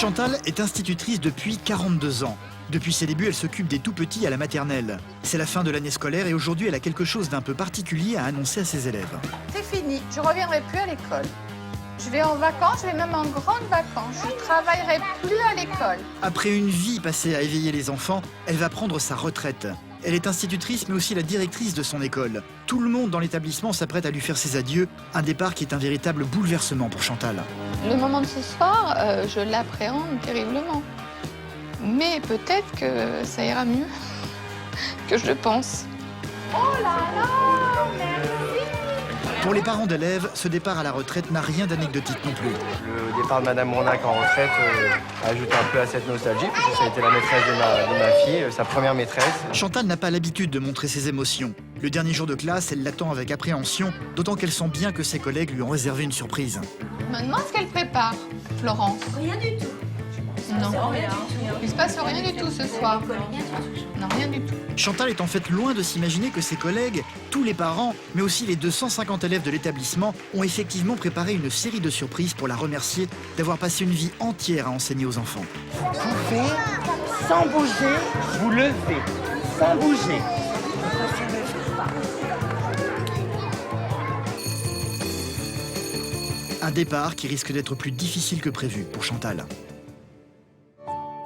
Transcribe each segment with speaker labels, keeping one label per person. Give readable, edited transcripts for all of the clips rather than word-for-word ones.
Speaker 1: Chantal est institutrice depuis 42 ans. Depuis ses débuts, elle s'occupe des tout-petits à la maternelle. C'est la fin de l'année scolaire et aujourd'hui, elle a quelque chose d'un peu particulier à annoncer à ses élèves.
Speaker 2: C'est fini, je ne reviendrai plus à l'école. Je vais en vacances, je vais même en grandes vacances. Je ne travaillerai plus à l'école.
Speaker 1: Après une vie passée à éveiller les enfants, elle va prendre sa retraite. Elle est institutrice mais aussi la directrice de son école. Tout le monde dans l'établissement s'apprête à lui faire ses adieux, un départ qui est un véritable bouleversement pour Chantal.
Speaker 2: Le moment de ce soir, je l'appréhende terriblement. Mais peut-être que ça ira mieux que je le pense. Oh là là, merci.
Speaker 1: Pour les parents d'élèves, ce départ à la retraite n'a rien d'anecdotique non plus.
Speaker 3: Le départ de Madame Ronnac en retraite ajoute un peu à cette nostalgie, puisque ça a été la maîtresse de ma fille, sa première maîtresse.
Speaker 1: Chantal n'a pas l'habitude de montrer ses émotions. Le dernier jour de classe, elle l'attend avec appréhension, d'autant qu'elle sent bien que ses collègues lui ont réservé une surprise.
Speaker 2: Je me demande ce qu'elle prépare, Florence.
Speaker 4: Rien du tout.
Speaker 2: Non, il ne se passe rien du tout ce soir. Non, rien du tout.
Speaker 1: Chantal est en fait loin de s'imaginer que ses collègues, tous les parents, mais aussi les 250 élèves de l'établissement, ont effectivement préparé une série de surprises pour la remercier d'avoir passé une vie entière à enseigner aux enfants.
Speaker 5: Vous faites sans bouger, vous levez, sans bouger.
Speaker 1: Un départ qui risque d'être plus difficile que prévu pour Chantal.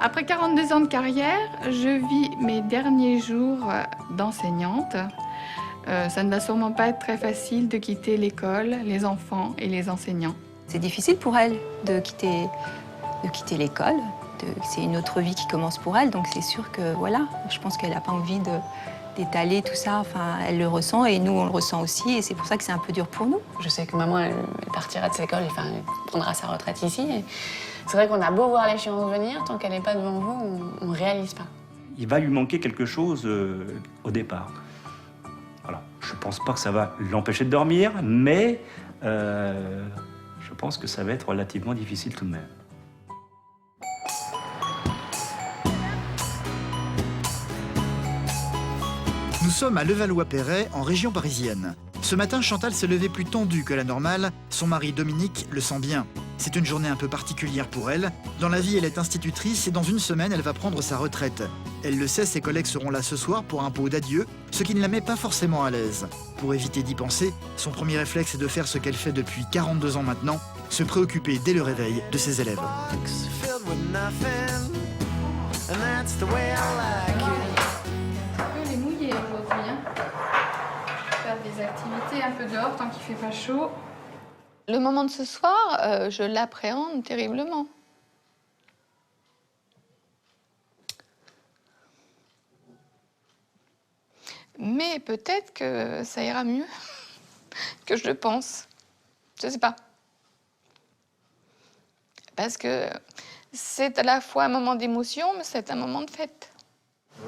Speaker 2: Après 42 ans de carrière, je vis mes derniers jours d'enseignante. Ça ne va sûrement pas être très facile de quitter l'école, les enfants et les enseignants.
Speaker 6: C'est difficile pour elle de quitter l'école. C'est une autre vie qui commence pour elle, donc c'est sûr que voilà, je pense qu'elle n'a pas envie d'étaler tout ça. Enfin, elle le ressent et nous on le ressent aussi, et c'est pour ça que c'est un peu dur pour nous.
Speaker 7: Je sais que maman, elle partira de cette école, enfin, elle prendra sa retraite ici. Et c'est vrai qu'on a beau voir l'échéance venir, tant qu'elle n'est pas devant vous, on ne réalise pas.
Speaker 8: Il va lui manquer quelque chose au départ. Voilà. Je ne pense pas que ça va l'empêcher de dormir, mais je pense que ça va être relativement difficile tout de même.
Speaker 1: Nous sommes à Levallois-Perret, en région parisienne. Ce matin, Chantal s'est levée plus tendue que la normale. Son mari Dominique le sent bien. C'est une journée un peu particulière pour elle. Dans la vie, elle est institutrice et dans une semaine, elle va prendre sa retraite. Elle le sait, ses collègues seront là ce soir pour un pot d'adieu, ce qui ne la met pas forcément à l'aise. Pour éviter d'y penser, son premier réflexe est de faire ce qu'elle fait depuis 42 ans maintenant, se préoccuper dès le réveil de ses élèves.
Speaker 2: Les mouiller aujourd'hui, hein. Faire des activités un peu dehors tant qu'il fait pas chaud. Le moment de ce soir, je l'appréhende terriblement. Mais peut-être que ça ira mieux que je le pense. Je sais pas. Parce que c'est à la fois un moment d'émotion, mais c'est un moment de fête.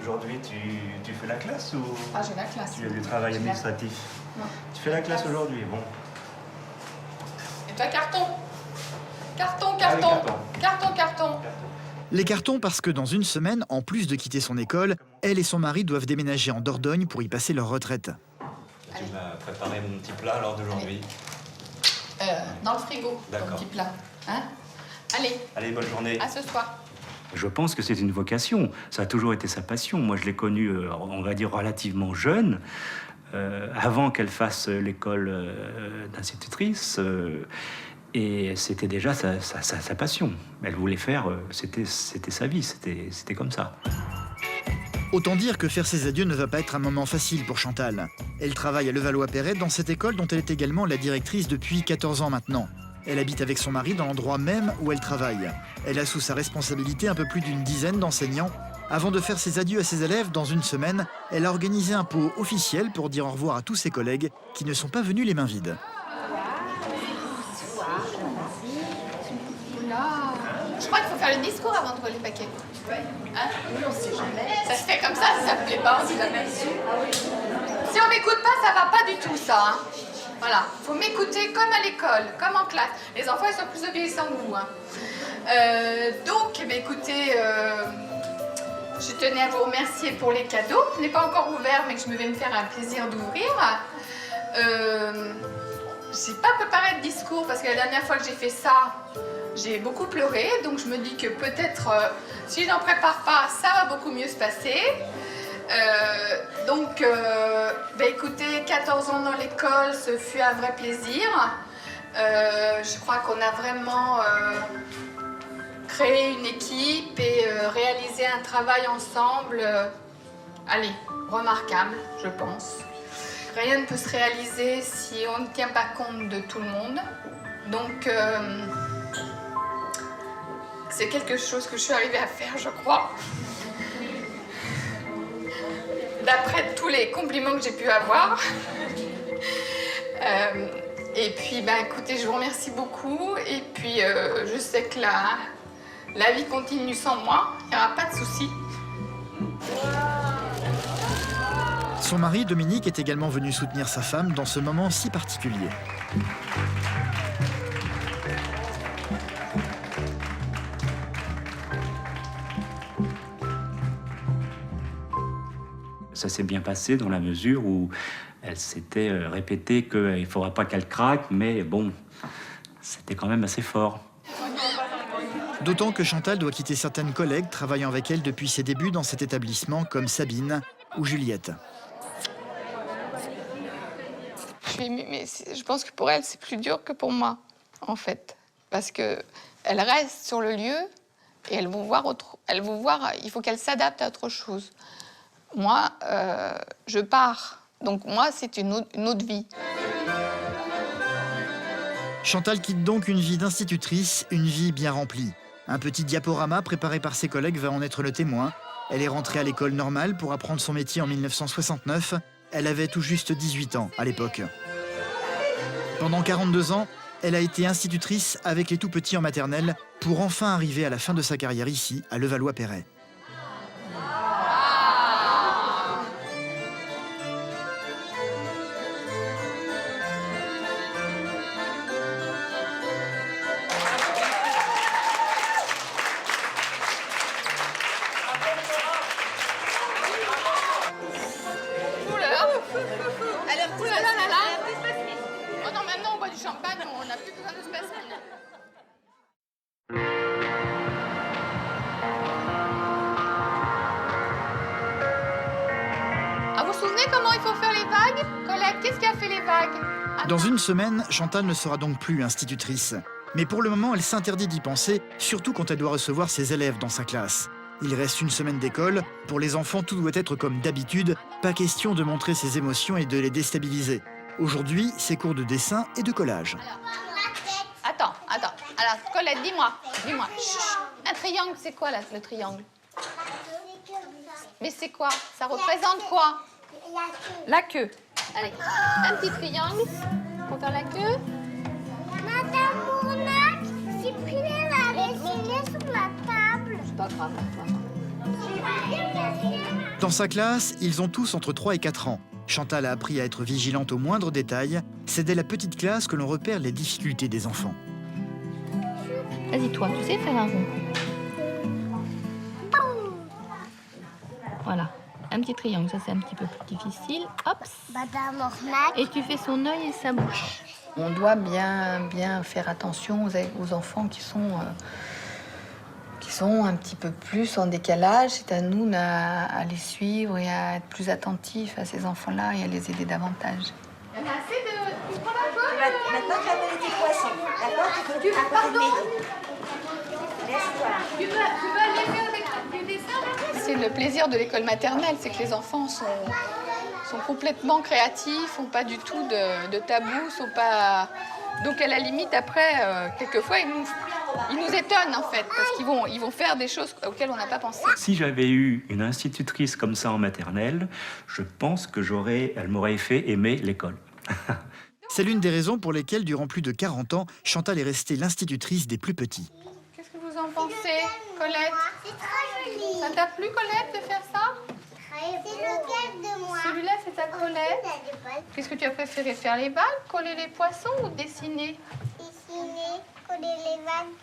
Speaker 8: Aujourd'hui, tu fais la classe ou
Speaker 2: Ah, j'ai la classe.
Speaker 8: tu as du travail administratif?
Speaker 2: Non.
Speaker 8: Tu fais la classe aujourd'hui, bon.
Speaker 2: Et toi, carton. Carton,
Speaker 8: Ah oui,
Speaker 2: carton.
Speaker 8: carton.
Speaker 2: Carton, carton.
Speaker 1: Les cartons parce que dans une semaine, en plus de quitter son école, elle et son mari doivent déménager en Dordogne pour y passer leur retraite.
Speaker 8: Tu m'as préparé mon petit plat alors d'aujourd'hui.
Speaker 2: Dans le frigo, ton
Speaker 8: D'accord.
Speaker 2: petit plat. Hein? Allez,
Speaker 8: Allez, bonne journée.
Speaker 2: à ce soir.
Speaker 8: Je pense que c'est une vocation. Ça a toujours été sa passion. Moi, je l'ai connue, on va dire, relativement jeune, avant qu'elle fasse l'école d'institutrice. Et c'était déjà sa passion. Elle voulait faire, c'était sa vie, c'était comme ça.
Speaker 1: Autant dire que faire ses adieux ne va pas être un moment facile pour Chantal. Elle travaille à Levallois-Perret dans cette école dont elle est également la directrice depuis 14 ans maintenant. Elle habite avec son mari dans l'endroit même où elle travaille. Elle a sous sa responsabilité un peu plus d'une dizaine d'enseignants. Avant de faire ses adieux à ses élèves dans une semaine, elle a organisé un pot officiel pour dire au revoir à tous ses collègues qui ne sont pas venus les mains vides.
Speaker 2: Je crois qu'il faut faire le discours avant de rouler le paquet. Hein? On sait jamais. Ça se fait comme ça me plaît pas, on sait jamais. Si on m'écoute pas, ça va pas du tout, ça. Hein? Voilà, faut m'écouter comme à l'école, comme en classe. Les enfants, ils sont plus obéissants que vous. Hein. Donc, écoutez, je tenais à vous remercier pour les cadeaux. Je n'ai pas encore ouvert, mais que je vais me faire un plaisir d'ouvrir. j'ai pas préparé de discours parce que la dernière fois que j'ai fait ça, j'ai beaucoup pleuré. Donc je me dis que peut-être si je n'en prépare pas, ça va beaucoup mieux se passer. Écoutez, 14 ans dans l'école, ce fut un vrai plaisir. Je crois qu'on a vraiment créé une équipe et réalisé un travail ensemble, remarquable, je pense. Rien ne peut se réaliser si on ne tient pas compte de tout le monde. Donc, c'est quelque chose que je suis arrivée à faire, je crois. D'après tous les compliments que j'ai pu avoir. Et puis, écoutez, je vous remercie beaucoup. Et puis, je sais que la vie continue sans moi. Il n'y aura pas de souci.
Speaker 1: Son mari, Dominique, est également venu soutenir sa femme dans ce moment si particulier.
Speaker 8: Ça s'est bien passé dans la mesure où elle s'était répété qu'il ne faudra pas qu'elle craque, mais bon, c'était quand même assez fort.
Speaker 1: D'autant que Chantal doit quitter certaines collègues travaillant avec elle depuis ses débuts dans cet établissement, comme Sabine ou Juliette.
Speaker 2: Je suis émue, mais je pense que pour elle, c'est plus dur que pour moi, en fait. Parce qu'elle reste sur le lieu et elle veut voir, il faut qu'elle s'adapte à autre chose. Moi, je pars. Donc moi, c'est une autre vie.
Speaker 1: Chantal quitte donc une vie d'institutrice, une vie bien remplie. Un petit diaporama préparé par ses collègues va en être le témoin. Elle est rentrée à l'école normale pour apprendre son métier en 1969. Elle avait tout juste 18 ans à l'époque. Pendant 42 ans, elle a été institutrice avec les tout-petits en maternelle pour enfin arriver à la fin de sa carrière ici, à Levallois-Perret.
Speaker 2: Oh non, maintenant on boit du champagne, on n'a plus besoin de spécimen. Ah, vous vous souvenez comment il faut faire les vagues? Colette, qu'est-ce qui a fait les vagues?
Speaker 1: Dans une semaine, Chantal ne sera donc plus institutrice. Mais pour le moment, elle s'interdit d'y penser, surtout quand elle doit recevoir ses élèves dans sa classe. Il reste une semaine d'école. Pour les enfants, tout doit être comme d'habitude. Pas question de montrer ses émotions et de les déstabiliser. Aujourd'hui, c'est cours de dessin et de collage.
Speaker 2: Attends. Alors, Colette, dis-moi. Chut. Un triangle, c'est quoi là, le triangle? Mais c'est quoi? Ça représente quoi? La queue. Allez, un petit triangle pour faire la queue.
Speaker 4: Madame Mournac, Cyprien a dessiné sur la table.
Speaker 2: C'est pas grave.
Speaker 1: Dans sa classe, ils ont tous entre 3 et 4 ans. Chantal a appris à être vigilante au moindre détail. C'est dès la petite classe que l'on repère les difficultés des enfants.
Speaker 6: Vas-y, toi, tu sais faire un rond. Voilà, un petit triangle, ça c'est un petit peu plus difficile. Hop.
Speaker 4: Madame Mournac.
Speaker 6: Et tu fais son œil et sa bouche. On doit bien faire attention aux enfants qui sont un petit peu plus en décalage. C'est à nous à les suivre et à être plus attentifs à ces enfants-là et à les aider davantage.
Speaker 2: Il y en a assez de... Tu prends la colle?
Speaker 9: Maintenant, tu vas appeler tes poissons. D'accord? Tu peux à côté de Mehdi. Laisse-toi.
Speaker 2: Tu veux aller faire du dessin? C'est le plaisir de l'école maternelle, c'est que les enfants sont complètement créatifs, n'ont pas du tout de tabou, sont pas... Donc à la limite, après, quelquefois, ils nous étonnent en fait, parce qu'ils vont faire des choses auxquelles on n'a pas pensé.
Speaker 8: Si j'avais eu une institutrice comme ça en maternelle, je pense que elle m'aurait fait aimer l'école.
Speaker 1: C'est l'une des raisons pour lesquelles, durant plus de 40 ans, Chantal est restée l'institutrice des plus petits.
Speaker 2: Qu'est-ce que vous en pensez, Colette?
Speaker 4: C'est très joli.
Speaker 2: Ça t'a plu, Colette, de faire ça?
Speaker 4: C'est lequel de moi?
Speaker 2: Celui-là, c'est ta Colette. Qu'est-ce que tu as préféré faire, les vagues, coller les poissons ou dessiner?
Speaker 4: Dessiner, coller les vagues,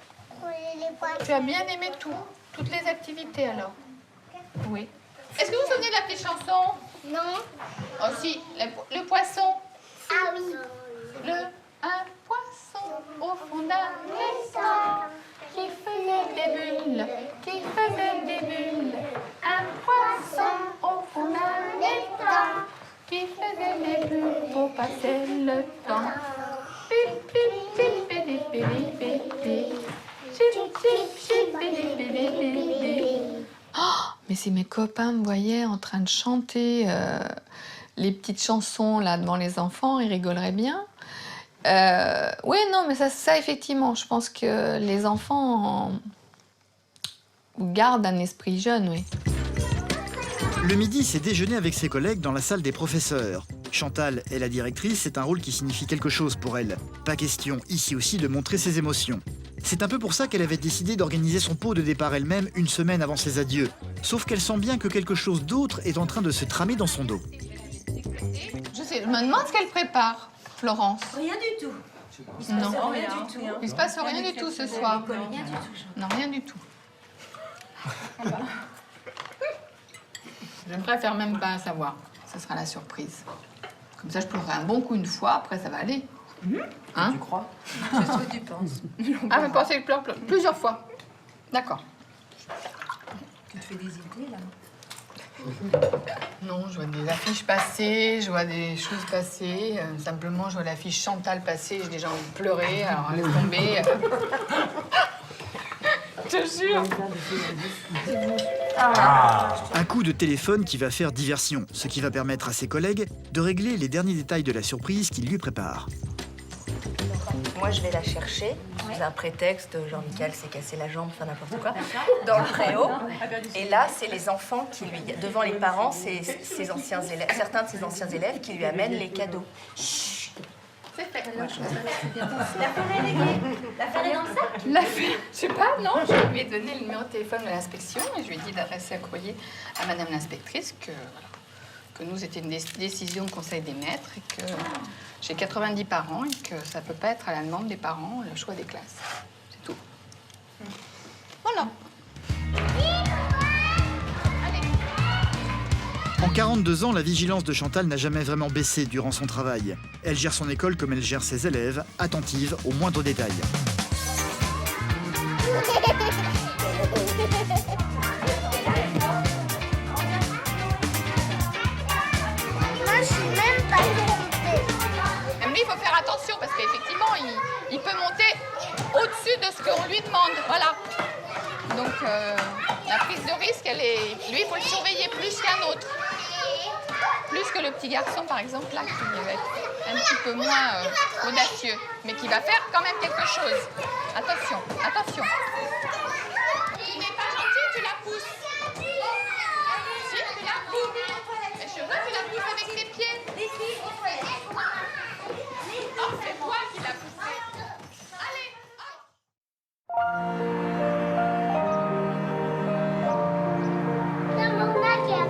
Speaker 4: coller les poissons.
Speaker 2: Tu as bien aimé toutes les activités alors? Oui. Est-ce que vous vous souvenez de la petite chanson?
Speaker 4: Non.
Speaker 2: Oh si, le poisson.
Speaker 4: Ah oui.
Speaker 2: un poisson au fond d'un étang qui faisait des bulles, qui faisait des bulles. Un poisson au fond d'un étang qui faisait des bulles pour passer le temps. Pip, pip, pip, pip, pip, pip, pip, pip. Chip, chip, chip, pip, pip, pip, pip. Oh, mais si mes copains me voyaient en train de chanter les petites chansons là devant les enfants, ils rigoleraient bien. Oui, non, mais ça effectivement, je pense que les enfants gardent un esprit jeune, oui.
Speaker 1: Le midi, c'est déjeuner avec ses collègues dans la salle des professeurs. Chantal est la directrice, c'est un rôle qui signifie quelque chose pour elle. Pas question, ici aussi, de montrer ses émotions. C'est un peu pour ça qu'elle avait décidé d'organiser son pot de départ elle-même une semaine avant ses adieux. Sauf qu'elle sent bien que quelque chose d'autre est en train de se tramer dans son dos.
Speaker 2: Je me demande ce qu'elle prépare, Florence.
Speaker 9: Rien du tout.
Speaker 2: Non,
Speaker 9: Rien du tout.
Speaker 2: il se passe rien du tout ce soir.
Speaker 9: Rien du tout.
Speaker 2: Non, rien du tout. Je ne préfère même pas savoir. Ce sera la surprise. Comme ça, je pleurerai un bon coup une fois, après ça va aller. Hein?
Speaker 9: Tu crois? C'est ce que tu penses.
Speaker 2: Ah, mais pensez que je pleure plusieurs fois. D'accord.
Speaker 9: Tu te fais des idées, là?
Speaker 2: Non, je vois des affiches passer, je vois des choses passer. Simplement, je vois l'affiche Chantal passer, j'ai déjà envie de pleurer, alors laisse tomber. Je te jure.
Speaker 1: Un coup de téléphone qui va faire diversion, ce qui va permettre à ses collègues de régler les derniers détails de la surprise qu'il lui prépare.
Speaker 10: Moi, je vais la chercher sous un prétexte, genre Michael s'est cassé la jambe, enfin n'importe quoi, dans le préau. Et là, c'est les enfants qui lui, devant les parents, c'est ses anciens élèves, certains de ses anciens élèves qui lui amènent les cadeaux.
Speaker 2: C'est fait.
Speaker 9: L'affaire est dans le sac?
Speaker 2: L'affaire, je sais pas, non. Je lui ai donné le numéro de téléphone de l'inspection et je lui ai dit d'adresser un courrier à madame l'inspectrice que nous, c'était une décision de conseil des maîtres et que j'ai 90 parents et que ça peut pas être à la demande des parents le choix des classes. C'est tout. Voilà.
Speaker 1: En 42 ans, la vigilance de Chantal n'a jamais vraiment baissé durant son travail. Elle gère son école comme elle gère ses élèves, attentive aux moindres détails.
Speaker 4: Moi, je suis même pas occupée.
Speaker 2: Même lui, il faut faire attention parce qu'effectivement, il peut monter au-dessus de ce qu'on lui demande. Voilà. Donc, la prise de risque, lui, il faut le surveiller plus qu'un autre. Plus que le petit garçon, par exemple, là, qui va être un petit peu moins audacieux, mais qui va faire quand même quelque chose. Attention, attention. Tu n'es pas gentil, tu la pousses. Si, tu la pousses. Mais je vois, tu la pousses avec tes pieds. Oh, c'est toi qui l'as poussée. Allez,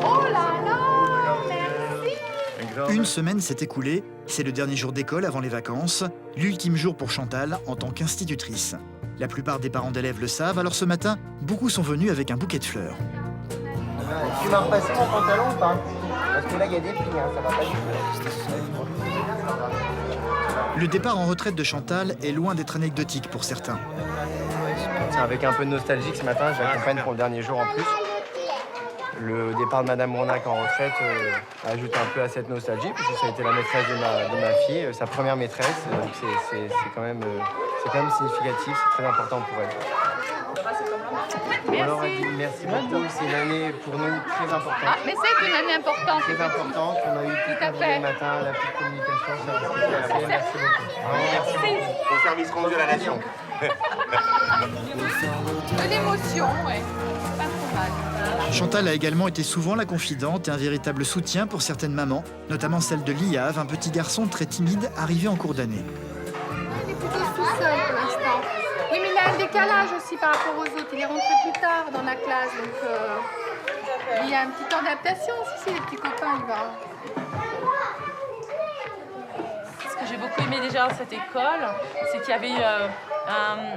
Speaker 2: oh là là, merci.
Speaker 1: Une semaine s'est écoulée, c'est le dernier jour d'école avant les vacances, l'ultime jour pour Chantal en tant qu'institutrice. La plupart des parents d'élèves le savent, alors ce matin, beaucoup sont venus avec un bouquet de fleurs.
Speaker 3: Tu m'as repassé mon pantalon ou pas? Parce que là, il y a des plis, hein, ça va pas du tout.
Speaker 1: Le départ en retraite de Chantal est loin d'être anecdotique pour certains.
Speaker 3: C'est avec un peu de nostalgie que ce matin, je l'accompagne pour le dernier jour en plus. Le départ de Madame Mournac en retraite ajoute un peu à cette nostalgie, parce que ça a été la maîtresse de ma fille, sa première maîtresse, donc c'est quand même significatif, c'est très important pour elle.
Speaker 2: Merci.
Speaker 3: On leur a dit merci beaucoup, c'est une année pour nous très importante.
Speaker 2: Ah, mais c'est une année importante.
Speaker 3: Très importante, on a eu tout
Speaker 2: à
Speaker 3: le
Speaker 2: fait.
Speaker 3: matin, la petite communication, ça a été fait, merci beaucoup. Merci beaucoup. Au service rendu à la nation.
Speaker 2: De l'émotion, ouais. Pas trop mal.
Speaker 1: Chantal a également été souvent la confidente et un véritable soutien pour certaines mamans, notamment celle de Liav, un petit garçon très timide arrivé en cours d'année.
Speaker 2: Il est plutôt tout seul pour l'instant. Oui, mais il a un décalage aussi par rapport aux autres. Il est rentré plus tard dans la classe, donc il y a un petit temps d'adaptation aussi. Si les petits copains, il va.
Speaker 11: Ce que j'ai beaucoup aimé déjà dans cette école, c'est qu'il y avait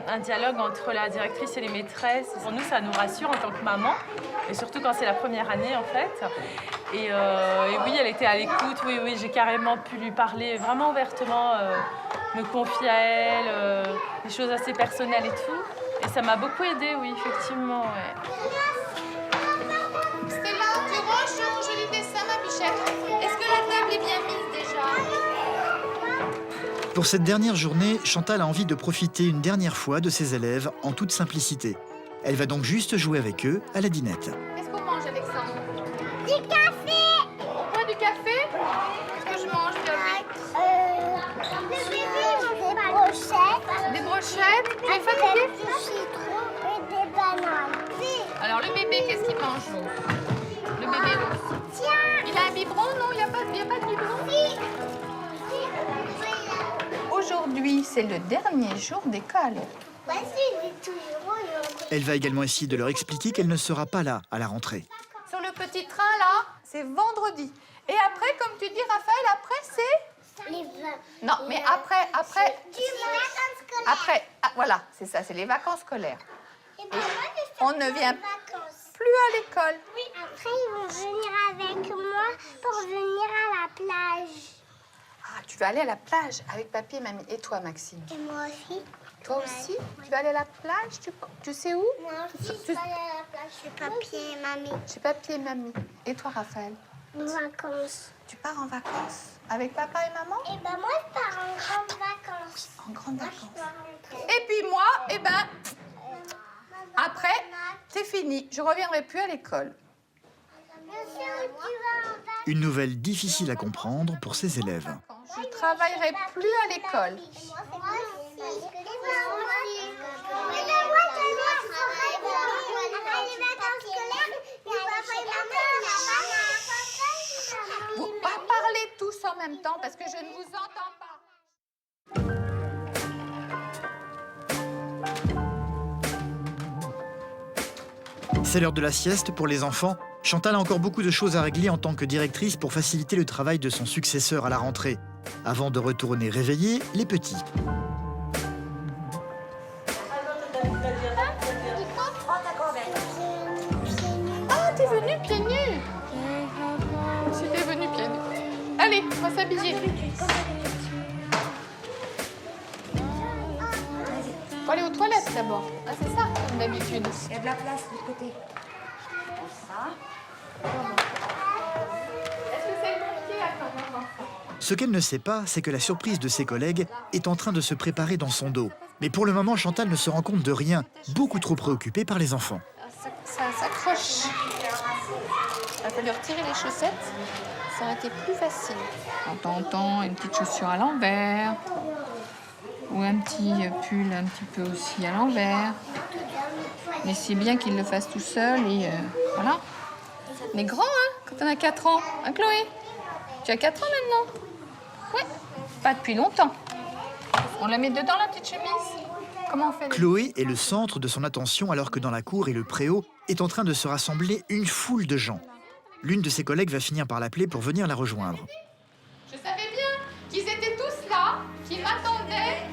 Speaker 11: un dialogue entre la directrice et les maîtresses. Pour nous, ça nous rassure en tant que maman, et surtout quand c'est la première année en fait. Et oui, elle était à l'écoute, oui, j'ai carrément pu lui parler vraiment ouvertement, me confier à elle, des choses assez personnelles et tout. Et ça m'a beaucoup aidée, oui, effectivement. Ouais.
Speaker 2: Stella, tu ranges ton joli dessin, ma bichette. Est-ce que la table est bien mise déjà?
Speaker 1: Pour cette dernière journée, Chantal a envie de profiter une dernière fois de ses élèves en toute simplicité. Elle va donc juste jouer avec eux à la dinette.
Speaker 2: Qu'est-ce qu'on mange, Alexandre?
Speaker 4: Du café.
Speaker 2: On boit du café? Qu'est-ce que je mange, Bienvenue?
Speaker 4: Des brochettes.
Speaker 2: Des brochettes? Tu es fatiguée?
Speaker 4: Avec du citron et des bananes.
Speaker 2: Alors, le bébé, qu'est-ce qu'il mange? Le bébé,
Speaker 4: Tiens.
Speaker 2: il a un biberon? Non, il n'y a pas de biberon? Aujourd'hui, c'est le dernier jour d'école.
Speaker 4: Voici, il est toujours au
Speaker 1: Elle va également essayer de leur expliquer qu'elle ne sera pas là à la rentrée.
Speaker 2: Sur le petit train, là, c'est vendredi. Et après, comme tu dis, Raphaël, après, c'est...
Speaker 4: Les vacances.
Speaker 2: Non, mais après...
Speaker 4: Du vacances scolaires.
Speaker 2: Après, ah, voilà, c'est ça, c'est les vacances scolaires.
Speaker 4: Et ben, moi, je fais
Speaker 2: On ne vient
Speaker 4: des vacances.
Speaker 2: plus à l'école.
Speaker 4: Oui, après, ils vont venir avec moi pour venir à la plage.
Speaker 2: Ah, tu vas aller à la plage avec papy et mamie. Et toi, Maxime?
Speaker 4: Et moi aussi.
Speaker 2: Toi aussi? Tu vas aller à la plage? Tu sais où?
Speaker 4: Moi aussi, je vais aller à la plage chez papier et mamie.
Speaker 2: Chez papy et mamie. Et toi, Raphaël?
Speaker 4: En vacances.
Speaker 2: Tu pars en vacances avec papa et maman?
Speaker 4: Et ben, moi, je pars en grandes vacances.
Speaker 2: En grandes
Speaker 4: Moi, je
Speaker 2: vacances.
Speaker 4: dois rentrer.
Speaker 2: Et puis moi, eh ben, après, c'est fini. Je reviendrai plus à l'école.
Speaker 4: Je sais où tu vas en vacances.
Speaker 1: Une nouvelle difficile à comprendre pour ses élèves.
Speaker 2: Je ne travaillerai plus à l'école.
Speaker 4: Moi aussi. Et ben, moi aussi. Et ben, moi, tellement, je travaille pour les vacances scolaires. Et papa et maman,
Speaker 2: Vous parlez tous en même temps parce que je ne vous entends pas.
Speaker 1: C'est l'heure de la sieste pour les enfants. Chantal a encore beaucoup de choses à régler en tant que directrice pour faciliter le travail de son successeur à la rentrée. Avant de retourner réveiller les petits.
Speaker 2: Ah, t'es venu pieds nus. Si t'es venu pieds nus. Allez, on va s'habiller. Faut aller aux toilettes d'abord. Ah, c'est ça, comme d'habitude.
Speaker 9: Il y a de la place de l'autre côté.
Speaker 2: Est-ce que c'est le bon pied à quand même?
Speaker 1: Ce qu'elle ne sait pas, c'est que la surprise de ses collègues est en train de se préparer dans son dos. Mais pour le moment, Chantal ne se rend compte de rien, beaucoup trop préoccupée par les enfants.
Speaker 2: Ça s'accroche. Il va falloir retirer les chaussettes. Ça aurait été plus facile. En temps, une petite chaussure à l'envers. Ou un petit pull un petit peu aussi à l'envers. Mais c'est bien qu'il le fasse tout seul et voilà. On est grand, hein, quand on a 4 ans. Hein, Chloé? Tu as 4 ans maintenant? Oui. Pas depuis longtemps. On la met dedans, la petite chemise? Comment on fait?
Speaker 1: Chloé est le centre de son attention alors que dans la cour et le préau est en train de se rassembler une foule de gens. L'une de ses collègues va finir par l'appeler pour venir la rejoindre.
Speaker 2: Je savais bien qu'ils étaient tous là, qu'ils m'attendaient.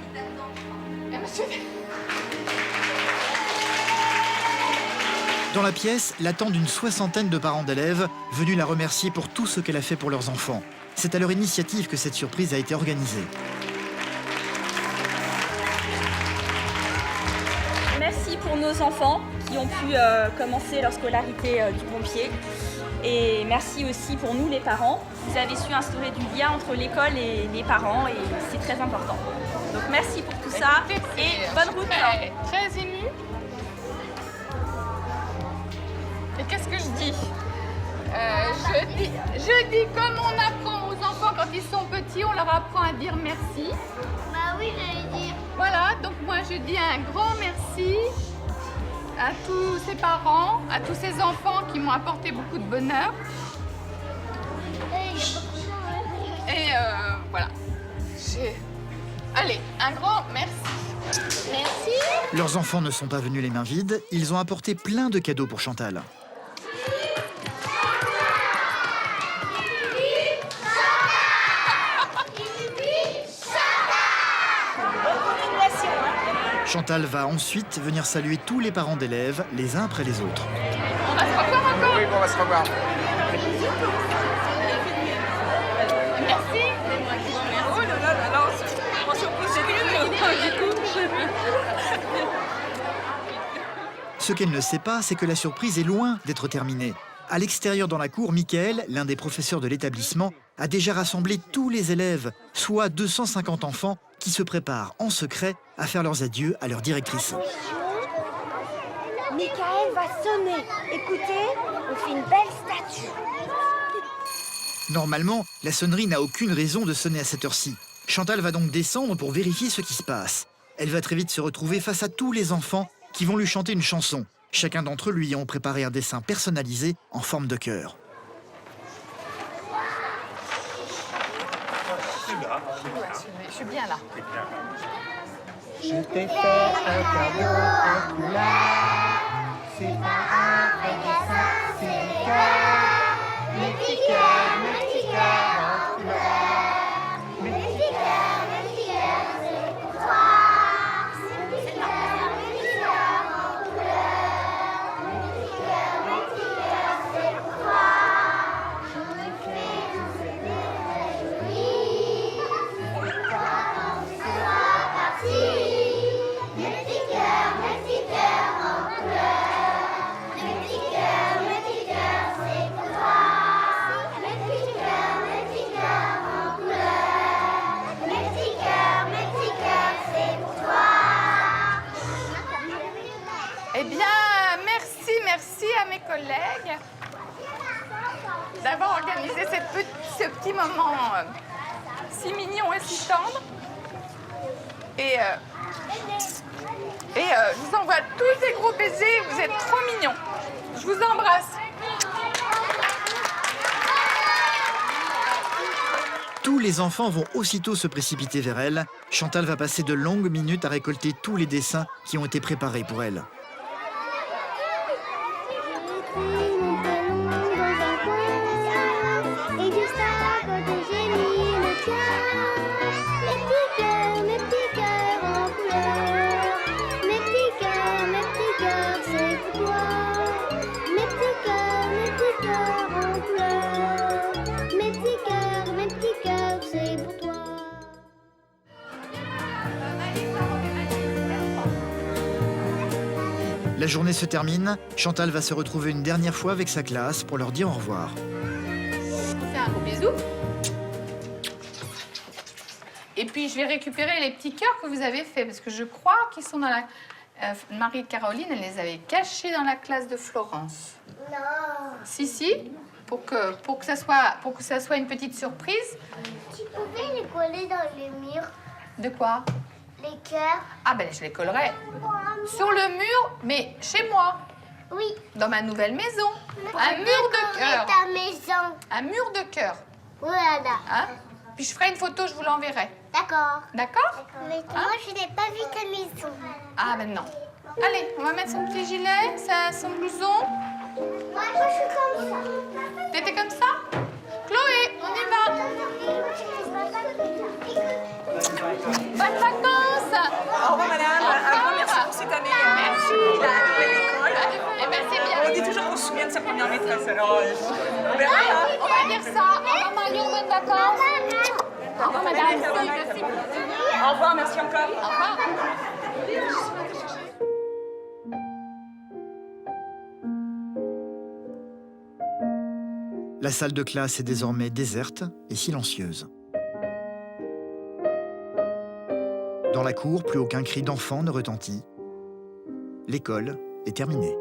Speaker 2: Et monsieur...
Speaker 1: Dans la pièce, l'attendent une soixantaine de parents d'élèves venus la remercier pour tout ce qu'elle a fait pour leurs enfants. C'est à leur initiative que cette surprise a été organisée.
Speaker 12: Merci pour nos enfants qui ont pu commencer leur scolarité du bon pied. Et merci aussi pour nous, les parents. Vous avez su instaurer du lien entre l'école et les parents et c'est très important. Donc merci pour tout ça et bonne route.
Speaker 2: Très émue. Et qu'est-ce que je dis? Je dis comme on apprend aux enfants quand ils sont petits, on leur apprend à dire merci.
Speaker 4: Bah oui, j'allais dire.
Speaker 2: Voilà, donc moi je dis un grand merci à tous ces parents, à tous ces enfants qui m'ont apporté beaucoup de bonheur. Et voilà. Allez, un grand merci. Merci.
Speaker 1: Leurs enfants ne sont pas venus les mains vides, ils ont apporté plein de cadeaux pour Chantal. Chantal va ensuite venir saluer tous les parents d'élèves, les uns après les autres.
Speaker 2: On va se revoir encore.
Speaker 3: Oui, on va se revoir.
Speaker 2: Merci.
Speaker 11: Oh là là là là, on se pose
Speaker 1: Ce qu'elle ne sait pas, c'est que la surprise est loin d'être terminée. À l'extérieur dans la cour, Michael, l'un des professeurs de l'établissement, a déjà rassemblé tous les élèves, soit 250 enfants, qui se préparent en secret à faire leurs adieux à leur directrice.
Speaker 9: Michael va sonner. Écoutez, on fait une belle statue.
Speaker 1: Normalement, la sonnerie n'a aucune raison de sonner à cette heure-ci. Chantal va donc descendre pour vérifier ce qui se passe. Elle va très vite se retrouver face à tous les enfants qui vont lui chanter une chanson. Chacun d'entre eux lui ont préparé un dessin personnalisé en forme de cœur.
Speaker 2: Je suis bien là.
Speaker 5: Je t'ai fait un cadeau en couleur. C'est pas un vrai dessin, c'est des cœurs. Mes petits cœurs en couleur. Mes petits cœurs, c'est pour toi. Mes petits cœurs en couleur. Mes petits cœurs, c'est pour toi. J'en ai fait tous ces réjouis. C'est toi quand tu seras parti. Mes petits cœurs en couleur. Mes petits cœurs, c'est pour toi. Mes petits cœurs en couleur. Mes petits cœurs, c'est pour toi.
Speaker 2: Eh bien, merci à mes collègues d'avoir organisé ce petit moment si mignon et si tendre. Et je vous envoie tous des gros baisers, vous êtes trop mignons. Je vous embrasse.
Speaker 1: Tous les enfants vont aussitôt se précipiter vers elle. Chantal va passer de longues minutes à récolter tous les dessins qui ont été préparés pour elle.
Speaker 4: Et juste à côté, j'ai mis le tien. Mes petits cœurs en couleur. Mes petits cœurs, c'est pour toi. Mes petits cœurs en couleur. Mes petits cœurs, c'est pour toi.
Speaker 1: La journée se termine. Chantal va se retrouver une dernière fois avec sa classe pour leur dire au revoir.
Speaker 2: Fais un gros bisou. Et puis, je vais récupérer les petits cœurs que vous avez faits, parce que je crois qu'ils sont dans la... Marie-Caroline, elle les avait cachés dans la classe de Florence.
Speaker 4: Non.
Speaker 2: Si, pour que ça soit une petite surprise.
Speaker 4: Tu pouvais les coller dans les murs,
Speaker 2: De quoi?
Speaker 4: les cœurs.
Speaker 2: Ah ben, je les collerai sur le mur, mais chez moi,
Speaker 4: Oui.
Speaker 2: dans ma nouvelle maison. Un mur de
Speaker 4: Décorer
Speaker 2: cœur.
Speaker 4: ta maison.
Speaker 2: Un mur de cœur.
Speaker 4: Voilà.
Speaker 2: Hein? Puis je ferai une photo, je vous l'enverrai.
Speaker 4: D'accord.
Speaker 2: D'accord?
Speaker 4: Mais moi, je n'ai pas vu ta maison.
Speaker 2: Ah ben non. Allez, on va mettre son petit gilet, son blouson.
Speaker 4: Moi, je suis comme ça.
Speaker 2: T'étais comme ça? Chloé, on y va. Bonnes vacances.
Speaker 13: Au revoir madame, un grand merci pour cette année.
Speaker 2: Merci.
Speaker 13: La nouvelle école.
Speaker 2: Eh ben c'est bien.
Speaker 13: On dit toujours qu'on se souvient de sa première maîtresse, alors on verra.
Speaker 2: On va dire ça. Au revoir Marion, bonnes vacances. Au revoir madame. Merci.
Speaker 13: Au revoir, merci encore.
Speaker 2: Au revoir.
Speaker 1: La salle de classe est désormais déserte et silencieuse. Dans la cour, plus aucun cri d'enfant ne retentit. L'école est terminée.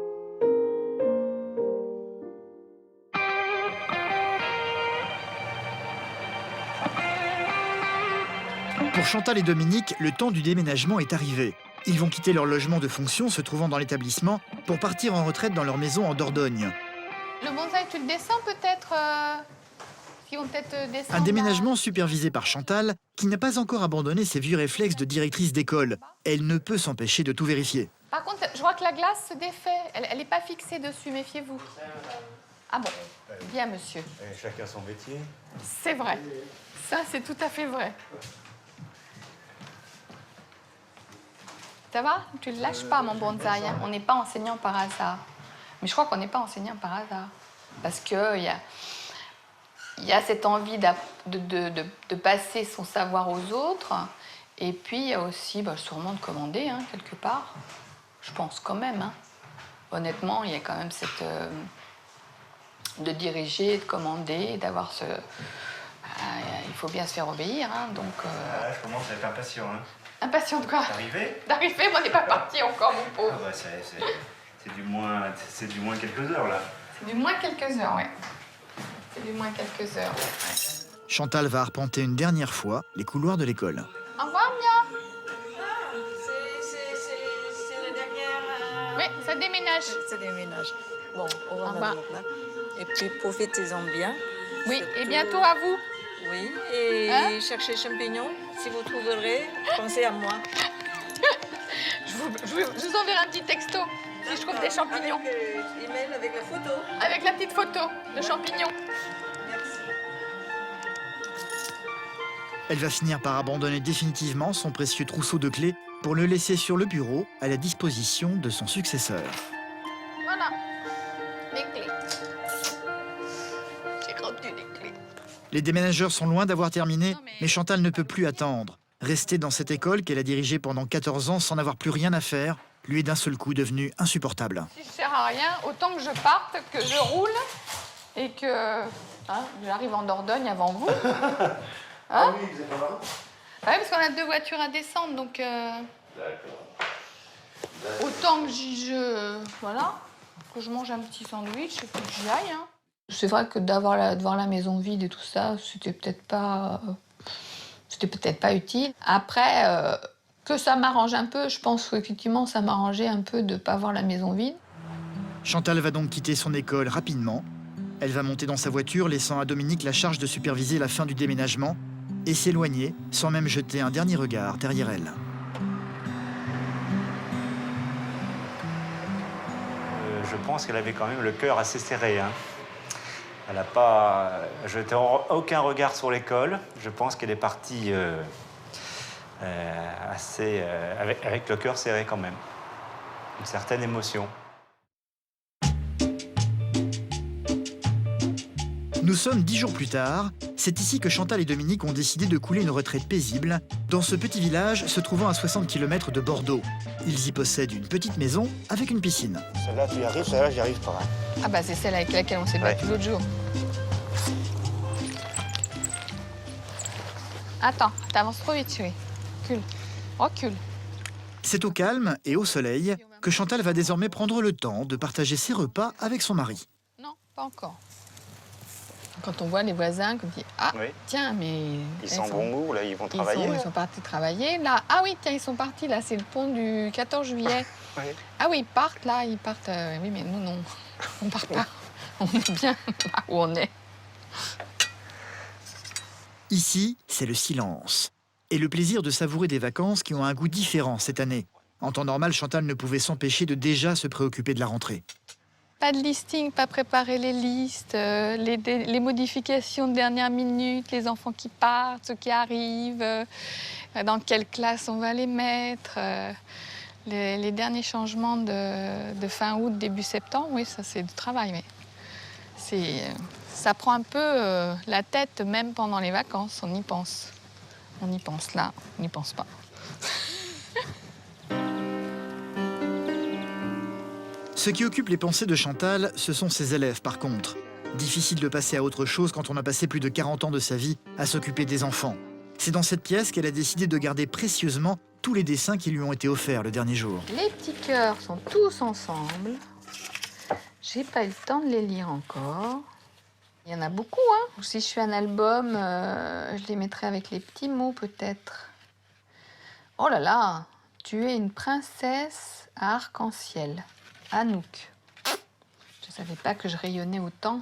Speaker 1: Pour Chantal et Dominique, le temps du déménagement est arrivé. Ils vont quitter leur logement de fonction se trouvant dans l'établissement pour partir en retraite dans leur maison en Dordogne.
Speaker 2: Le bonsaï, tu le descends peut-être Ils vont peut-être descendre.
Speaker 1: Un déménagement supervisé par Chantal, qui n'a pas encore abandonné ses vieux réflexes de directrice d'école. Elle ne peut s'empêcher de tout vérifier.
Speaker 2: Par contre, je vois que la glace se défait. Elle n'est pas fixée dessus, méfiez-vous. Ah bon, bien monsieur.
Speaker 14: Et chacun son métier.
Speaker 2: C'est vrai. Ça, c'est tout à fait vrai. Ça va? Tu ne lâches pas, mon bonsaï. Hein? On n'est pas enseignant par hasard. Mais je crois qu'on n'est pas enseignant par hasard. Parce qu'il y a cette envie de passer son savoir aux autres. Et puis, il y a aussi sûrement de commander, hein, quelque part. Je pense quand même. Hein.
Speaker 6: honnêtement, il y a quand même cette... de diriger, de commander, d'avoir ce... il faut bien se faire obéir, hein, donc...
Speaker 8: Je commence à être impatient. Hein.
Speaker 2: Impatient de quoi?
Speaker 8: D'arriver?
Speaker 2: D'arriver, mais on n'est pas parti encore, mon pauvre.
Speaker 8: Ah bah, c'est du moins quelques heures, là.
Speaker 2: C'est du moins quelques heures, ouais. C'est du moins quelques heures. Ouais.
Speaker 1: Chantal va arpenter une dernière fois les couloirs de l'école.
Speaker 2: Au revoir, Mia.
Speaker 13: C'est la dernière...
Speaker 2: Oui, ça déménage.
Speaker 14: Ça déménage. Bon, au revoir.
Speaker 2: Au revoir.
Speaker 14: Et puis profitez-en bien.
Speaker 2: Oui,
Speaker 14: Surtout-
Speaker 2: et bientôt à vous.
Speaker 14: Oui, et
Speaker 2: Hein?
Speaker 14: cherchez champignons. Si vous trouverez, pensez à moi.
Speaker 2: Je vous enverrai un petit texto si je trouve des champignons.
Speaker 14: Avec email avec la photo.
Speaker 2: Avec la petite photo de champignons.
Speaker 1: Elle va finir par abandonner définitivement son précieux trousseau de clés pour le laisser sur le bureau à la disposition de son successeur.
Speaker 2: Voilà, les clés. J'ai rendu les clés.
Speaker 1: Les déménageurs sont loin d'avoir terminé, mais Chantal ne peut plus attendre. Rester dans cette école qu'elle a dirigée pendant 14 ans sans n'avoir plus rien à faire, lui est d'un seul coup devenu insupportable.
Speaker 2: Si je sers à rien, autant que je parte, que je roule et que j'arrive en Dordogne avant vous. Hein?
Speaker 3: Oui, vous êtes pas marrant?
Speaker 2: Ouais, parce qu'on a 2 voitures à descendre, donc autant que voilà, que je mange un petit sandwich et puis que j'y aille. Hein. C'est vrai que de voir la maison vide et tout ça, c'était peut-être pas utile. Après, que ça m'arrange un peu, je pense qu'effectivement ça m'arrangeait un peu de pas voir la maison vide.
Speaker 1: Chantal va donc quitter son école rapidement. Elle va monter dans sa voiture, laissant à Dominique la charge de superviser la fin du déménagement et s'éloigner sans même jeter un dernier regard derrière elle.
Speaker 8: Je pense qu'elle avait quand même le cœur assez serré. Hein. Elle n'a pas jeté aucun regard sur l'école. Je pense qu'elle est partie avec le cœur serré quand même. Une certaine émotion.
Speaker 1: Nous sommes 10 jours plus tard. C'est ici que Chantal et Dominique ont décidé de couler une retraite paisible dans ce petit village se trouvant à 60 km de Bordeaux. Ils y possèdent une petite maison avec une piscine.
Speaker 3: Celle-là, tu y arrives, celle-là, j'y arrive pas. Hein.
Speaker 2: Ah bah c'est celle avec laquelle on s'est battu l'autre jour. Attends, t'avances trop vite, chérie. Recule.
Speaker 1: C'est au calme et au soleil que Chantal va désormais prendre le temps de partager ses repas avec son mari.
Speaker 2: Non, pas encore. Quand on voit les voisins, on dit « Ah,
Speaker 3: Oui.
Speaker 2: tiens, mais... »
Speaker 3: Ils sont bons goût, là, ils vont travailler.
Speaker 2: Ils sont partis travailler. Là, ah oui, tiens, ils sont partis, là, c'est le pont du 14 juillet.
Speaker 3: Oui.
Speaker 2: Ah oui, ils partent, là, ils partent... oui, mais nous, non, on part pas. On est bien là où on est.
Speaker 1: Ici, c'est le silence et le plaisir de savourer des vacances qui ont un goût différent cette année. En temps normal, Chantal ne pouvait s'empêcher de déjà se préoccuper de la rentrée.
Speaker 2: Pas de listing, pas préparer les listes, les modifications de dernière minute, les enfants qui partent, ceux qui arrivent, dans quelle classe on va les mettre, les derniers changements de fin août, début septembre, oui, ça c'est du travail, mais ça prend un peu la tête même pendant les vacances, on y pense. On y pense là, on n'y pense pas.
Speaker 1: Ce qui occupe les pensées de Chantal, ce sont ses élèves par contre. Difficile de passer à autre chose quand on a passé plus de 40 ans de sa vie à s'occuper des enfants. C'est dans cette pièce qu'elle a décidé de garder précieusement tous les dessins qui lui ont été offerts le dernier jour.
Speaker 2: Les petits cœurs sont tous ensemble. J'ai pas eu le temps de les lire encore. Il y en a beaucoup, hein. Si je fais un album, je les mettrai avec les petits mots peut-être. Oh là là, tu es une princesse à arc-en-ciel. Anouk. Je savais pas que je rayonnais autant.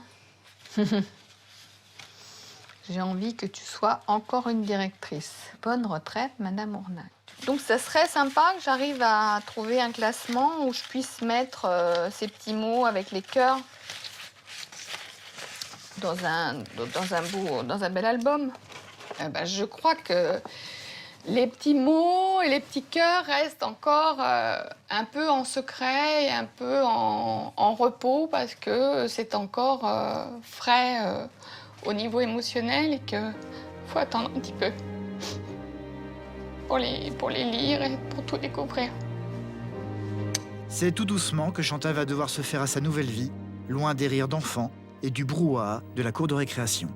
Speaker 2: J'ai envie que tu sois encore une directrice. Bonne retraite, Madame Ournac. Donc, ça serait sympa que j'arrive à trouver un classement où je puisse mettre ces petits mots avec les cœurs dans un bel album. Je crois que les petits mots et les petits cœurs restent encore un peu en secret et un peu en repos parce que c'est encore frais au niveau émotionnel et qu'il faut attendre un petit peu pour les lire et pour tout découvrir.
Speaker 1: C'est tout doucement que Chantal va devoir se faire à sa nouvelle vie, loin des rires d'enfants et du brouhaha de la cour de récréation.